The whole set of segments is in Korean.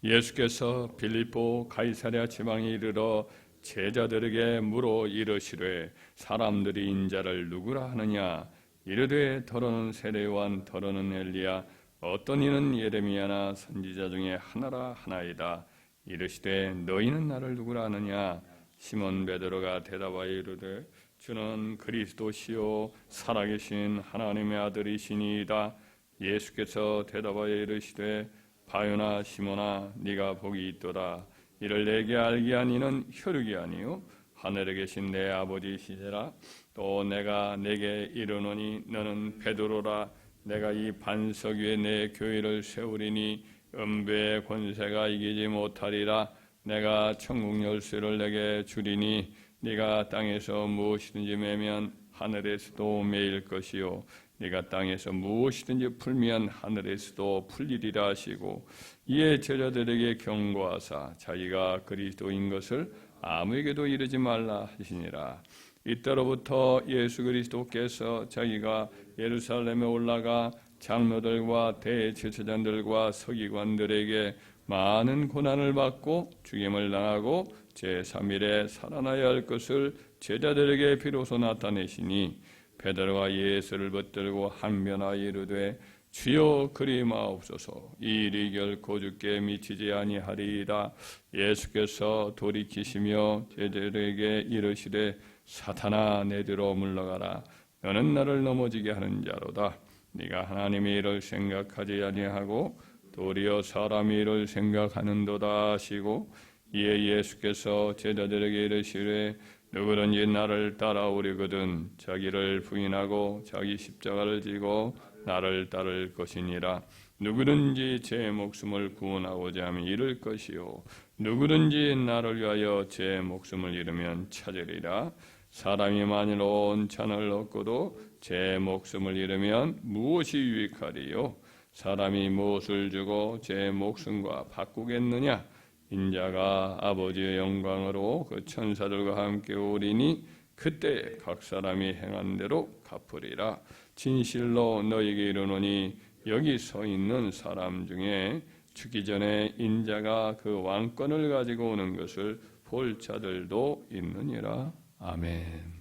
예수께서 빌립보 가이사랴 지방에 이르러 제자들에게 물어 이르시되 사람들이 인자를 누구라 하느냐 이르되 더러는 세례 요한 더러는 엘리야 어떤 이는 예레미야나 선지자 중에 하나라 하나이다. 이르시되 너희는 나를 누구라 하느냐 시몬 베드로가 대답하여 이르되 주는 그리스도시요 살아계신 하나님의 아들이시니이다. 예수께서 대답하여 이르시되 바요나 시몬아 네가 복이 있도다. 이를 내게 알게 한 이는 혈육이 아니요 하늘에 계신 내 아버지시니라. 또 내가 내게 이르노니 너는 베드로라. 내가 이 반석 위에 내 교회를 세우리니 음배의 권세가 이기지 못하리라. 내가 천국 열쇠를 내게 주리니 네가 땅에서 무엇이든지 매면 하늘에서도 매일 것이요 네가 땅에서 무엇이든지 풀면 하늘에서도 풀리리라 하시고 이에 제자들에게 경고하사 자기가 그리스도인 것을 아무에게도 이르지 말라 하시니라. 이때로부터 예수 그리스도께서 자기가 예루살렘에 올라가 장로들과 대제사장들과 서기관들에게 많은 고난을 받고 죽임을 당하고 제3일에 살아나야 할 것을 제자들에게 비로소 나타내시니 베드로가 예수를 붙들고 한변하여 이르되 주여 그리 마옵소서 이 일이 결코 주께 미치지 아니하리이다. 예수께서 돌이키시며 제자들에게 이르시되 사탄아 내 뒤로 물러가라. 너는 나를 넘어지게 하는 자로다. 네가 하나님의 일을 생각하지 아니하고 도리어 사람의 일을 생각하는도다 하시고 이에 예수께서 제자들에게 이르시되 누구든지 나를 따라오려거든 자기를 부인하고 자기 십자가를 지고 나를 따를 것이니라. 누구든지 제 목숨을 구원하고자 하면 잃을 것이요 누구든지 나를 위하여 제 목숨을 잃으면 찾으리라. 사람이 만일 온 천을 얻고도 제 목숨을 잃으면 무엇이 유익하리요? 사람이 무엇을 주고 제 목숨과 바꾸겠느냐? 인자가 아버지의 영광으로 그 천사들과 함께 오리니 그때 각 사람이 행한 대로 갚으리라. 진실로 너에게 이르노니 여기 서 있는 사람 중에 죽기 전에 인자가 그 왕권을 가지고 오는 것을 볼 자들도 있느니라. 아멘.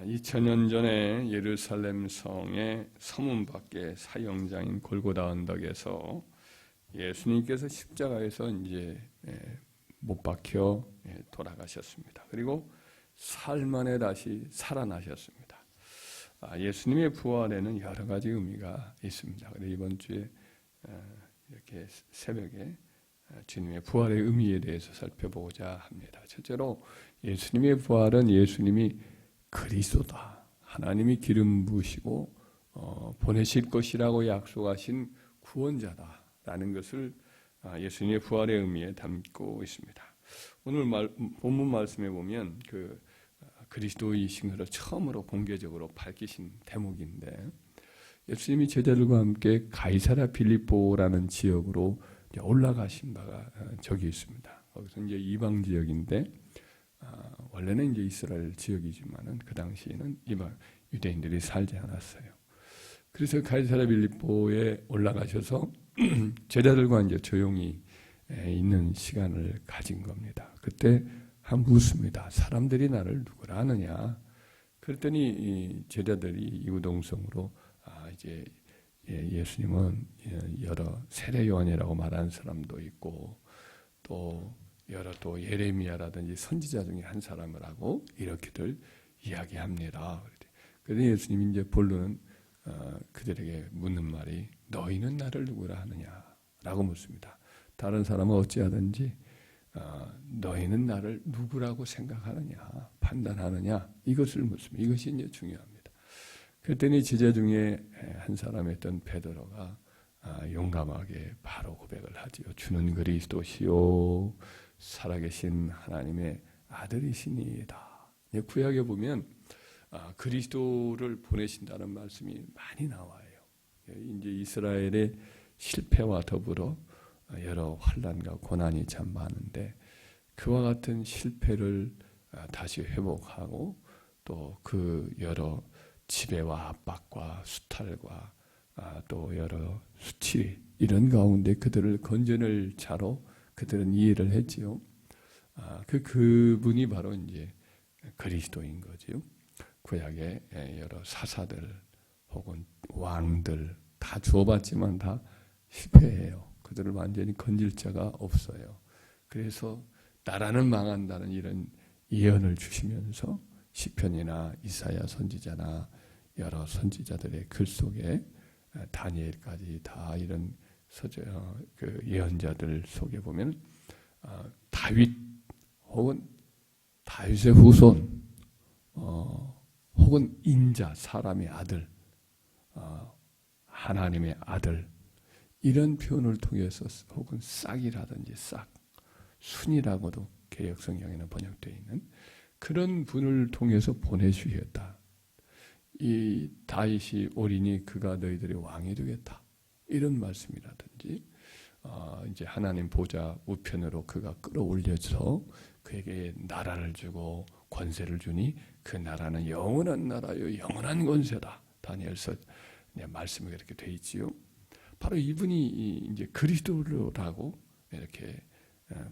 2000년 전에 예루살렘 성의 서문 밖에 사형장인 골고다 언덕에서 예수님께서 십자가에서 이제 못 박혀 돌아가셨습니다. 그리고 사흘 만에 다시 살아나셨습니다. 예수님의 부활에는 여러 가지 의미가 있습니다. 그래서 이번 주에 이렇게 새벽에 주님의 부활의 의미에 대해서 살펴보고자 합니다. 첫째로 예수님의 부활은 예수님이 그리스도다. 하나님이 기름 부으시고 보내실 것이라고 약속하신 구원자다라는 것을 예수님의 부활의 의미에 담고 있습니다. 오늘 본문 말씀에 보면 그 그리스도이신 것을 처음으로 공개적으로 밝히신 대목인데 예수님이 제자들과 함께 가이사랴 빌립보라는 지역으로 올라가신 바가 적이 있습니다. 거기서 이제 이방 지역인데 원래는 이제 이스라엘 지역이지만은 그 당시에는 이방 유대인들이 살지 않았어요. 그래서 가이사랴 빌립보에 올라가셔서 제자들과 이제 조용히 있는 시간을 가진 겁니다. 그때 묻습니다. 사람들이 나를 누구라 하느냐? 그랬더니 이 제자들이 이구동성으로 이제 예수님은 여러 세례 요한이라고 말하는 사람도 있고 또 여러 또 예레미야라든지 선지자 중에 한 사람을 하고 이렇게들 이야기합니다. 그래서 예수님이 이제 본론은 그들에게 묻는 말이 너희는 나를 누구라 하느냐라고 묻습니다. 다른 사람은 어찌하든지 너희는 나를 누구라고 생각하느냐, 판단하느냐 이것을 묻습니다. 이것이 이제 중요합니다. 그랬더니 제자 중에 한 사람이었던 베드로가 용감하게 바로 고백을 하지요. 주는 그리스도시요 살아계신 하나님의 아들이시니이다. 구약에 보면 그리스도를 보내신다는 말씀이 많이 나와요. 이제 이스라엘의 실패와 더불어 여러 환난과 고난이 참 많은데 그와 같은 실패를 다시 회복하고 또 그 여러 지배와 압박과 수탈과 또 여러 수치 이런 가운데 그들을 건져낼 자로 그들은 이해를 했지요. 그분이 바로 이제 그리스도인 거지요. 구약의 여러 사사들 혹은 왕들 다 주어봤지만 다 실패해요. 그들을 완전히 건질 자가 없어요. 그래서 나라는 망한다는 이런 예언을 주시면서 시편이나 이사야 선지자나 여러 선지자들의 글 속에 다니엘까지 다 이런 그 예언자들 속에 보면 다윗 혹은 다윗의 후손 혹은 인자 사람의 아들 하나님의 아들 이런 표현을 통해서 혹은 싹이라든지 싹 순이라고도 개역 성경에는 번역되어 있는 그런 분을 통해서 보내주셨다. 이 다윗이 오리니 그가 너희들의 왕이 되겠다. 이런 말씀이라든지 이제 하나님 보좌 우편으로 그가 끌어올려서 그에게 나라를 주고 권세를 주니 그 나라는 영원한 나라요 영원한 권세다. 다니엘서 말씀이 그렇게 돼 있지요. 바로 이분이 이제 그리스도라고 이렇게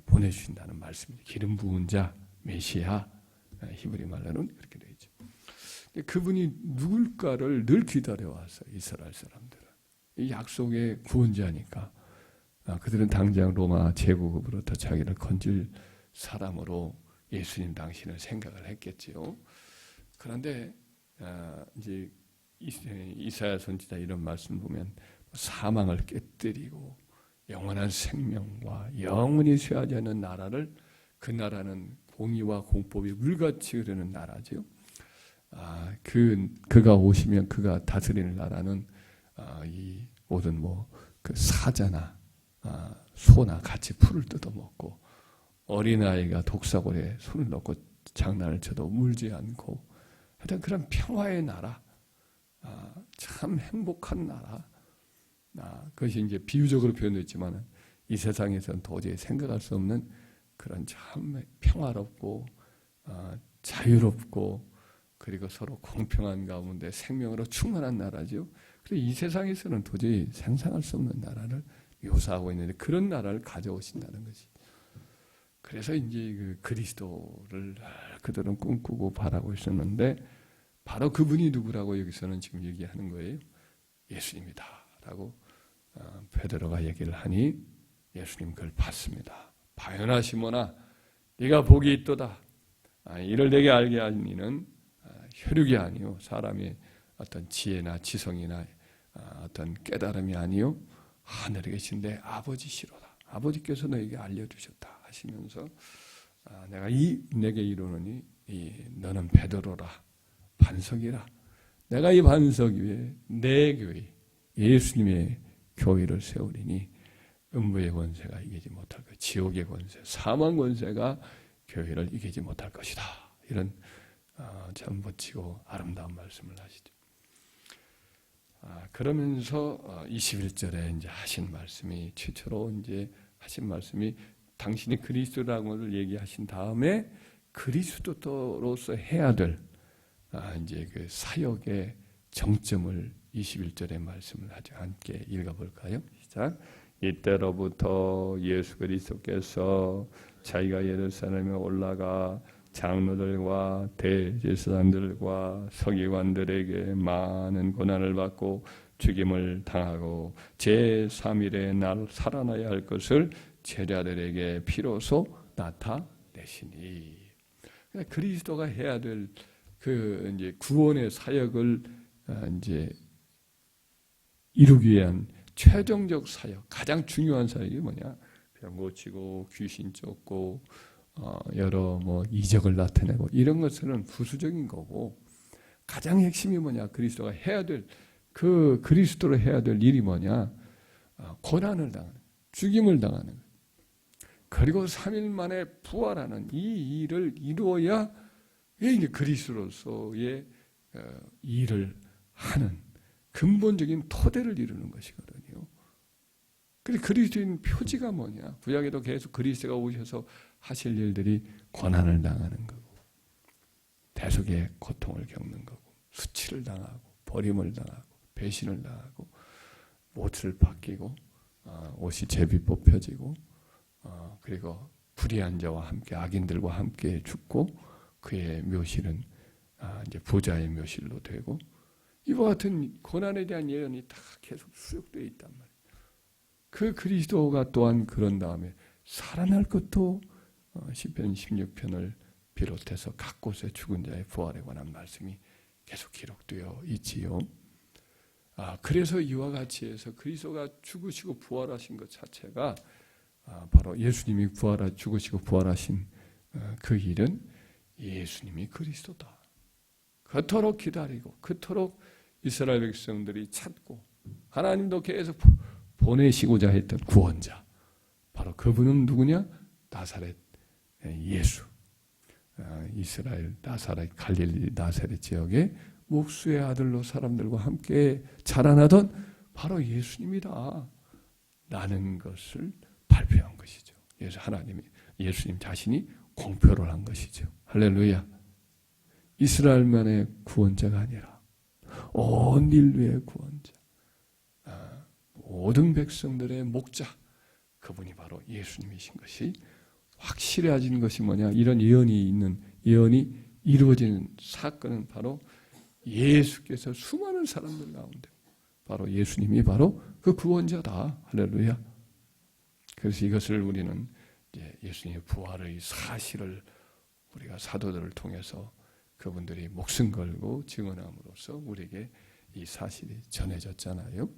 보내주신다는 말씀입니다. 기름 부은 자 메시아 히브리 말로는 그렇게 되어 있죠. 그분이 누굴까를 늘 기다려왔어요. 이스라엘 사람들은. 이 약속의 구원자니까 그들은 당장 로마 제국으로부터 자기를 건질 사람으로 예수님 당신을 생각을 했겠지요. 그런데 이제 이사야 선지자 이런 말씀 보면 사망을 깨뜨리고 영원한 생명과 영원히 쇠하지 않는 나라를 그 나라는 공의와 공법이 물같이 흐르는 나라죠. 그가 오시면 그가 다스리는 나라는 이 모든 그 사자나 소나 같이 풀을 뜯어먹고 어린아이가 독사골에 손을 넣고 장난을 쳐도 물지 않고 하여튼 그런 평화의 나라, 참 행복한 나라. 그것이 이제 비유적으로 표현됐지만 이 세상에서는 도저히 생각할 수 없는 그런 참 평화롭고 자유롭고 그리고 서로 공평한 가운데 생명으로 충만한 나라죠. 그래서 이 세상에서는 도저히 상상할 수 없는 나라를 묘사하고 있는데 그런 나라를 가져오신다는 것이. 그래서 이제 그 그리스도를 그들은 꿈꾸고 바라고 있었는데 바로 그분이 누구라고 여기서는 지금 얘기하는 거예요. 예수님이다 라고 베드로가 얘기를 하니 예수님 그걸 받습니다. 바요나 시몬아 네가 복이 있도다. 이를 내게 알게 하니는 혈육이 아니요 사람의 어떤 지혜나 지성이나 어떤 깨달음이 아니요 하늘에 계신 내 아버지시로다. 아버지께서 너에게 알려주셨다 하시면서 내게 이르노니 너는 베드로라 반석이라. 내가 이 반석 위에 내 교회 예수님의 교회를 세우리니 음부의 권세가 이기지 못할 것, 지옥의 권세, 사망 권세가 교회를 이기지 못할 것이다. 이런 참 멋지고 아름다운 말씀을 하시죠. 그러면서 21절에 이제 하신 말씀이 최초로 이제 하신 말씀이 당신이 그리스도라고 얘기하신 다음에 그리스도로서 해야 될 이제 그 사역의 정점을 21절의 말씀을 아주 함께 읽어볼까요? 시작. 이때로부터 예수 그리스도께서 자기가 예루살렘에 올라가 장로들과 대제사장들과 서기관들에게 많은 고난을 받고 죽임을 당하고 제3일에 날 살아나야 할 것을 제자들에게 비로소 나타내시니. 그리스도가 해야 될 그 이제 구원의 사역을 이제 이루기 위한 최종적 사역, 가장 중요한 사역이 뭐냐? 병 고치고 귀신 쫓고 여러 이적을 나타내고 이런 것은 부수적인 거고 가장 핵심이 뭐냐? 그리스도가 해야 될 그 그리스도로 해야 될 일이 뭐냐? 고난을 당하는, 죽임을 당하는 것. 그리고 3일 만에 부활하는 이 일을 이루어야 이게 그리스도로서의 일을 하는 근본적인 토대를 이루는 것이거든요. 근데 그리스도인 표지가 뭐냐? 구약에도 계속 그리스도가 오셔서 하실 일들이 고난을 당하는 거고 대속의 고통을 겪는 거고 수치를 당하고 버림을 당하고 배신을 당하고 옷을 벗기고 옷이 제비 뽑혀지고 그리고 불의한 자와 함께 악인들과 함께 죽고 그의 묘실은 이제 부자의 묘실로 되고 이와 같은 고난에 대한 예언이 다 계속 수록되어 있단 말이에요. 그 그리스도가 또한 그런 다음에 살아날 것도 시편 16편을 비롯해서 각 곳에 죽은 자의 부활에 관한 말씀이 계속 기록되어 있지요. 그래서 이와 같이 해서 그리스도가 죽으시고 부활하신 것 자체가 바로 예수님이 죽으시고 부활하신 그 일은 예수님이 그리스도다. 그토록 기다리고 그토록 이스라엘 백성들이 찾고 하나님도 계속 보내시고자 했던 구원자, 바로 그분은 누구냐? 나사렛 예수. 이스라엘 나사렛 갈릴리 나사렛 지역의 목수의 아들로 사람들과 함께 자라나던 바로 예수님이다 라는 것을 발표한 것이죠. 예수님 자신이 공표를 한 것이죠. 할렐루야. 이스라엘만의 구원자가 아니라 온 인류의 구원자, 모든 백성들의 목자, 그분이 바로 예수님이신 것이 확실해진 것이 뭐냐? 이런 예언이 이루어지는 사건은 바로 예수께서 수많은 사람들 가운데 바로 예수님이 바로 그 구원자다. 할렐루야. 그래서 이것을 우리는 이제 예수님의 부활의 사실을 우리가 사도들을 통해서 그분들이 목숨 걸고 증언함으로써 우리에게 이 사실이 전해졌잖아요.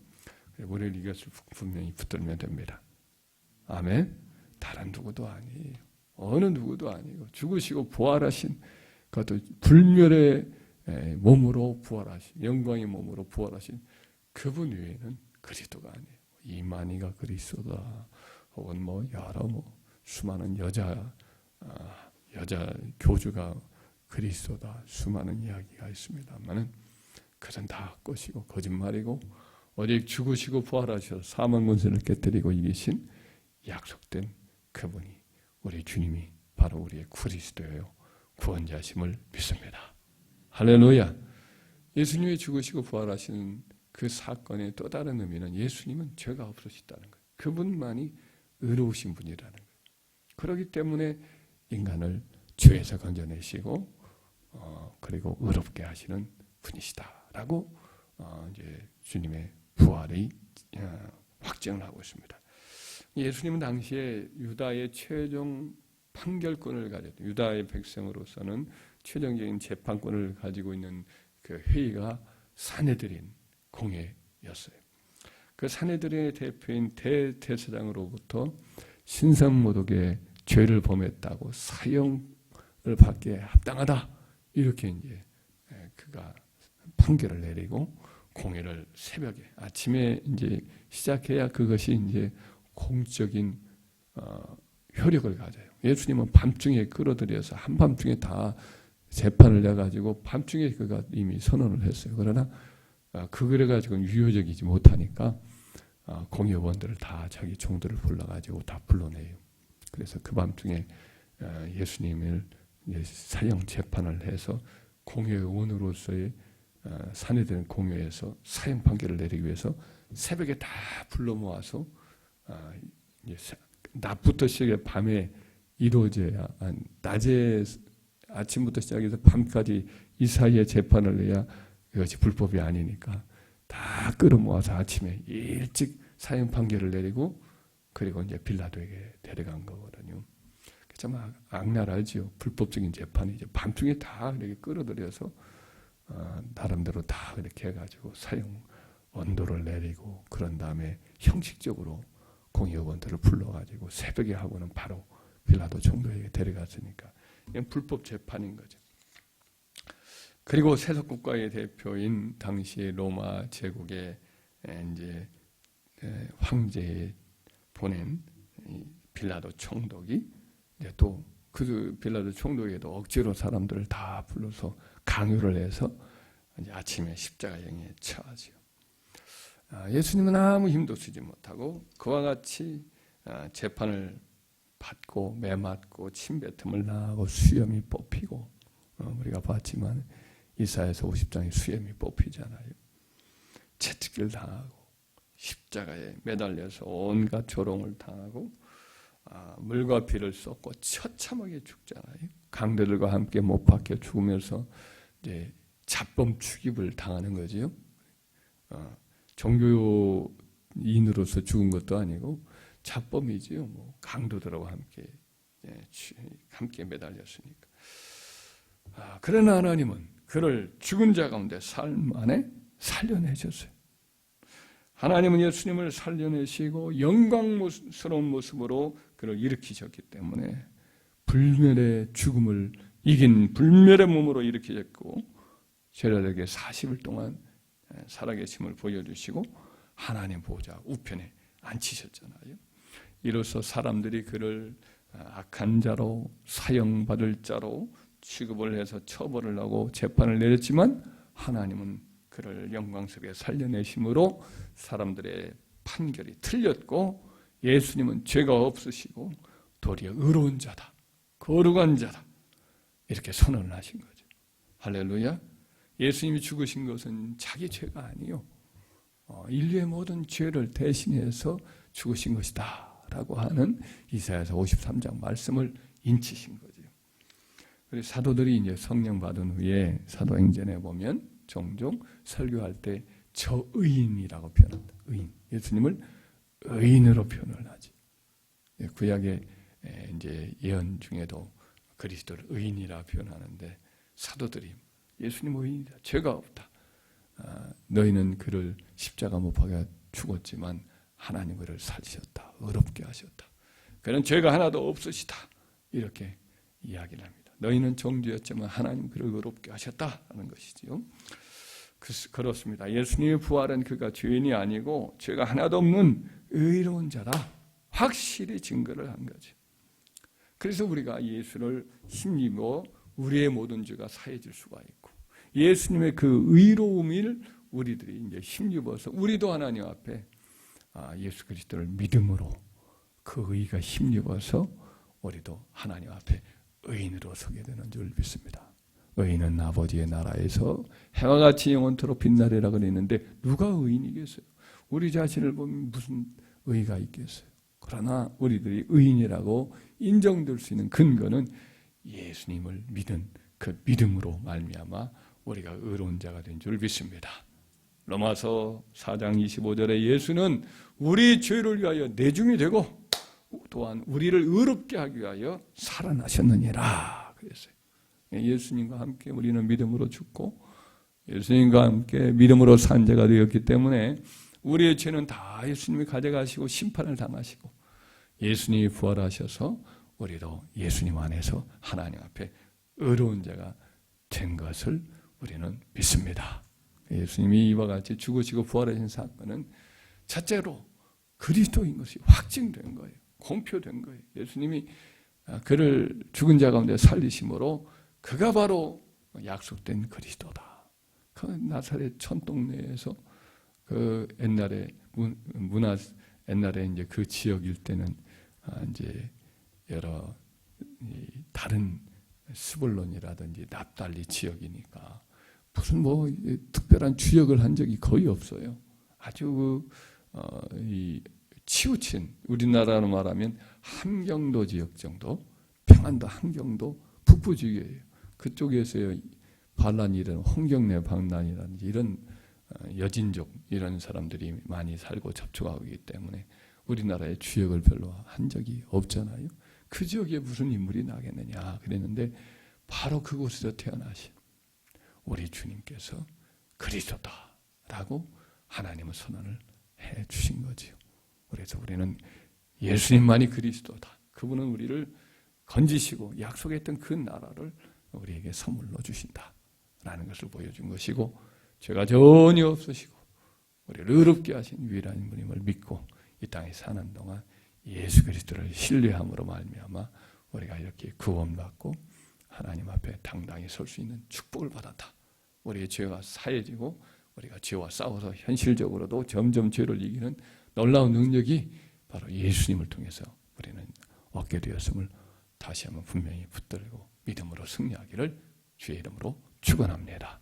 우리는 이것을 분명히 붙들면 됩니다. 아멘. 다른 누구도 아니에요. 어느 누구도 아니고 죽으시고 부활하신 그것도 불멸의 몸으로 부활하신 영광의 몸으로 부활하신 그분 외에는 그리스도가 아니에요. 이만희가 그리스도다. 혹은 여러 수많은 여자 교주가 그리스도다. 수많은 이야기가 있습니다만은 그건 다 것이고 거짓말이고 오직 죽으시고 부활하셔서 사망 권세를 깨뜨리고 이기신 약속된 그분이 우리 주님이 바로 우리의 그리스도예요. 구원자심을 믿습니다. 할렐루야. 예수님이 죽으시고 부활하시는 그 사건의 또 다른 의미는 예수님은 죄가 없으시다는 거예요. 그분만이 의로우신 분이라는 거예요. 그렇기 때문에 인간을 죄에서 건져내시고 그리고 의롭게 하시는 분이시다라고 이제 주님의 부활이 확정을 하고 있습니다. 예수님은 당시에 유다의 최종 판결권을 가졌던 유다의 백성으로서는 최종적인 재판권을 가지고 있는 그 회의가 산헤드린 공회였어요. 그 산헤드린의 대표인 대제사장으로부터 신상모독의 죄를 범했다고 사형을 받기에 합당하다 이렇게 이제 그가 판결을 내리고 공회를 새벽에 아침에 이제 시작해야 그것이 이제 공적인 효력을 가져요. 예수님은 밤중에 끌어들여서 한밤중에 다 재판을 내가지고 밤중에 그가 이미 선언을 했어요. 그러나 그거를 가지고 유효적이지 못하니까 공회원들을 다 자기 종들을 불러가지고 다 불러내요. 그래서 그 밤중에 예수님을 사형 재판을 해서 공회원으로서의 산헤드린 공회에서 사형 판결을 내리기 위해서 새벽에 다 불러 모아서 낮부터 시작해 밤에 이루어져야 낮에 아침부터 시작해서 밤까지 이 사이에 재판을 내야 이것이 불법이 아니니까 다 끌어모아서 아침에 일찍 사형 판결을 내리고 그리고 이제 빌라도에게 데려간 거거든요. 참 악랄하지요. 불법적인 재판이죠. 밤중에 다 이렇게 끌어들여서 나름대로 다 이렇게 해가지고 사형 언도를 내리고 그런 다음에 형식적으로 공회원들을 불러가지고 새벽에 하고는 바로 빌라도 총독에게 데려갔으니까 이건 불법 재판인 거죠. 그리고 세속국가의 대표인 당시 로마 제국의 이제 황제에 보낸 빌라도 총독이 또 그 빌라도 총독에도 억지로 사람들을 다 불러서 강요를 해서 이제 아침에 십자가형에 처하지요. 예수님은 아무 힘도 쓰지 못하고 그와 같이 재판을 받고 매맞고 침뱉음을 당하고 수염이 뽑히고 우리가 봤지만 이사야서 50장에 수염이 뽑히잖아요. 채찍질 당하고 십자가에 매달려서 온갖 조롱을 당하고 물과 피를 쏟고 처참하게 죽잖아요. 강도들과 함께 못 박혀 죽으면서 이제 잡범 취급을 당하는 거지요. 종교인으로서 죽은 것도 아니고 잡범이지요. 뭐 강도들하고 함께 매달렸으니까. 그러나 하나님은 그를 죽은 자 가운데 삶 안에 살려내셨어요. 하나님은 예수님을 살려내시고 영광스러운 모습으로 그를 일으키셨기 때문에 불멸의 죽음을 이긴 불멸의 몸으로 일으키셨고 제자들에게 40일 동안 살아계심을 보여주시고 하나님 보좌 우편에 앉히셨잖아요. 이로써 사람들이 그를 악한 자로 사형받을 자로 취급을 해서 처벌을 하고 재판을 내렸지만 하나님은 그를 영광스럽게 살려내심으로 사람들의 판결이 틀렸고 예수님은 죄가 없으시고 도리어 의로운 자다, 거룩한 자다 이렇게 선언을 하신 거죠. 할렐루야. 예수님이 죽으신 것은 자기 죄가 아니요 인류의 모든 죄를 대신해서 죽으신 것이다 라고 하는 이사야서 53장 말씀을 인치신 거죠. 그래서 사도들이 이제 성령 받은 후에 사도행전에 보면 종종 설교할 때 저 의인이라고 표현한다. 의인. 예수님을 의인으로 표현을 하지. 구약의 이제 예언 중에도 그리스도를 의인이라 표현하는데 사도들이 예수님 의인이다. 죄가 없다. 너희는 그를 십자가 못 박아 죽었지만 하나님 그를 살리셨다. 의롭게 하셨다. 그는 죄가 하나도 없으시다. 이렇게 이야기를 합니다. 너희는 정죄였지만 하나님 그를 의롭게 하셨다는 것이지요. 그렇습니다. 예수님의 부활은 그가 죄인이 아니고 죄가 하나도 없는 의로운 자다. 확실히 증거를 한 거죠. 그래서 우리가 예수를 힘입어 우리의 모든 죄가 사해질 수가 있고 예수님의 그 의로움을 우리들이 이제 힘입어서 우리도 하나님 앞에 예수 그리스도를 믿음으로 그 의가 힘입어서 우리도 하나님 앞에 의인으로 서게 되는 줄 믿습니다. 의인은 아버지의 나라에서 해와 같이 영원토록 빛나리라 그랬는데 누가 의인이겠어요? 우리 자신을 보면 무슨 의가 있겠어요? 그러나 우리들이 의인이라고 인정될 수 있는 근거는 예수님을 믿은 그 믿음으로 말미암아 우리가 의로운 자가 된 줄 믿습니다. 로마서 4장 25절에 예수는 우리 죄를 위하여 내중이 되고 또한 우리를 의롭게 하기 위하여 살아나셨느니라 그랬어요. 예수님과 함께 우리는 믿음으로 죽고 예수님과 함께 믿음으로 산 자가 되었기 때문에 우리의 죄는 다 예수님이 가져가시고 심판을 당하시고 예수님이 부활하셔서 우리도 예수님 안에서 하나님 앞에 의로운 자가 된 것을 우리는 믿습니다. 예수님이 이와 같이 죽으시고 부활하신 사건은 첫째로 그리스도인 것이 확증된 거예요. 공표된 거예요. 예수님이 그를 죽은 자 가운데 살리심으로 그가 바로 약속된 그리스도다. 그 나사렛 촌동네에서 그 옛날에 옛날에 이제 그 지역 일대는 이제 여러 다른 스불론이라든지 납달리 지역이니까 무슨 뭐 특별한 주역을 한 적이 거의 없어요. 아주 치우친 우리나라로 말하면 함경도 지역 정도, 평안도 함경도 북부 지역이에요. 그쪽에서의 반란이 일어나는 홍경래 반란이라든지 이런 여진족 이런 사람들이 많이 살고 접촉하고 있기 때문에 우리나라의 주역을 별로 한 적이 없잖아요. 그 지역에 무슨 인물이 나겠느냐 그랬는데 바로 그곳에서 태어나신 우리 주님께서 그리스도다라고 하나님은 선언을 해 주신 거지요. 그래서 우리는 예수님만이 그리스도다. 그분은 우리를 건지시고 약속했던 그 나라를 우리에게 선물로 주신다라는 것을 보여준 것이고 죄가 전혀 없으시고 우리를 의롭게 하신 유일한 분임을 믿고 이 땅에 사는 동안 예수 그리스도를 신뢰함으로 말미암아 우리가 이렇게 구원받고 하나님 앞에 당당히 설 수 있는 축복을 받았다. 우리의 죄가 사해지고 우리가 죄와 싸워서 현실적으로도 점점 죄를 이기는 놀라운 능력이 바로 예수님을 통해서 우리는 얻게 되었음을 다시 한번 분명히 붙들고 믿음으로 승리하기를 주의 이름으로 축원합니다.